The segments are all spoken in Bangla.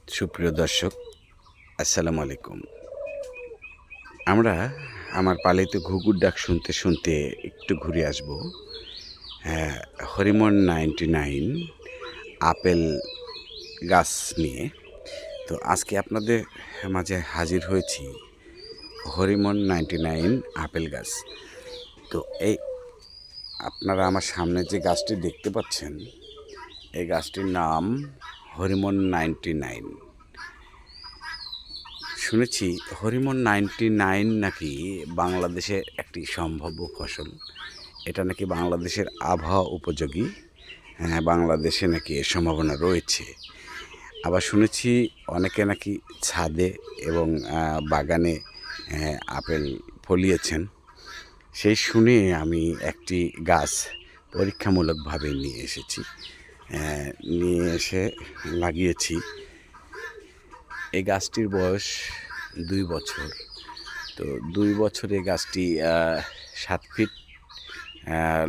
সুপ্রিয় দর্শক, আসসালামু আলাইকুম। আমরা আমার পালিত ঘুঘুর ডাক শুনতে শুনতে একটু ঘুরে আসব হ্যাঁ, হরিমন 99 আপেল গাছ নিয়ে। তো আজকে আপনাদের মাঝে হাজির হয়েছি হরিমন 99 আপেল গাছ। তো এই আপনারা আমার সামনে যে গাছটি দেখতে পাচ্ছেন, এই গাছটির নাম হরিমন 99। শুনেছি হরিমন 99 নাকি বাংলাদেশের একটি সম্ভাব্য ফসল। এটা নাকি বাংলাদেশের আবহাওয়া উপযোগী। হ্যাঁ, বাংলাদেশে নাকি এর সম্ভাবনা রয়েছে। আবার শুনেছি অনেকে নাকি ছাদে এবং বাগানে আপেল ফলিয়েছেন। সেই শুনে আমি একটি গাছ পরীক্ষামূলকভাবে নিয়ে এসেছি। নিয়ে এসে লাগিয়েছি। এই গাছটির বয়স ২ বছর। তো ২ বছরে গাছটি ৭ ফিট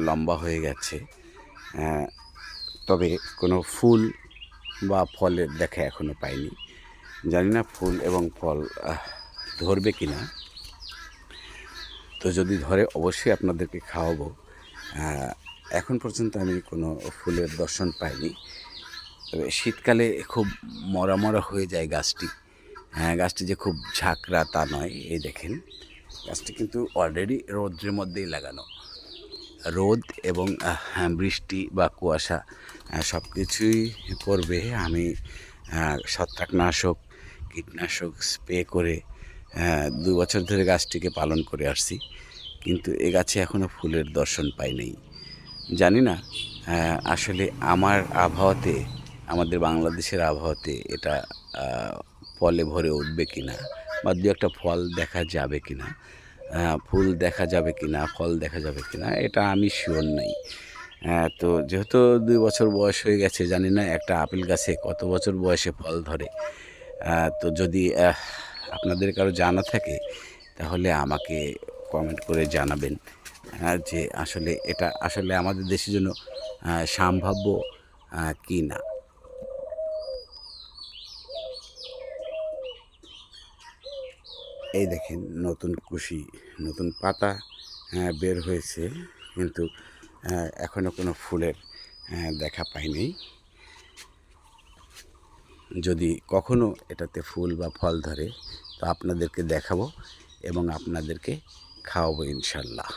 লম্বা হয়ে গেছে। তবে কোনো ফুল বা ফলের দেখা এখনও পাইনি। জানি না ফুল এবং ফল ধরবে কি না। তো যদি ধরে অবশ্যই আপনাদেরকে খাওয়াবো। এখন পর্যন্ত আমি কোনো ফুলের দর্শন পাইনি। তবে শীতকালে খুব মরা মরা হয়ে যায় গাছটি। গাছটি যে খুব ঝাঁকড়া তা নয়। এই দেখেন, গাছটি কিন্তু অলরেডি রৌদ্রের মধ্যেই লাগানো। রোদ এবং বৃষ্টি বা কুয়াশা সব কিছুই পড়বে। আমি ছত্রাকনাশক, কীটনাশক স্প্রে করে ২ বছর ধরে গাছটিকে পালন করে আসছি। কিন্তু এ গাছে এখনও ফুলের দর্শন পাই নাই। জানি না আসলে আমার আবহাওয়াতে, আমাদের বাংলাদেশের আবহাওয়াতে এটা ফলে ভরে উঠবে কি না, বা দু একটা ফল দেখা যাবে কি না, ফুল দেখা যাবে কি না, ফল দেখা যাবে কি না, এটা আমি শিওর নই। তো যেহেতু ২ বছর বয়স হয়ে গেছে, জানি না একটা আপেল গাছে কত বছর বয়সে ফল ধরে। তো যদি আপনাদের কারো জানা থাকে তাহলে আমাকে কমেন্ট করে জানাবেন যে আসলে এটা আসলে আমাদের দেশের জন্য সম্ভাব্য কি না। এই দেখেন, নতুন কুশি, নতুন পাতা বের হয়েছে, কিন্তু এখনও কোনো ফুলের দেখা পাইনি। যদি কখনো এটাতে ফুল বা ফল ধরে তো আপনাদেরকে দেখাবো এবং আপনাদেরকে খাওয়াবো ইনশাল্লাহ।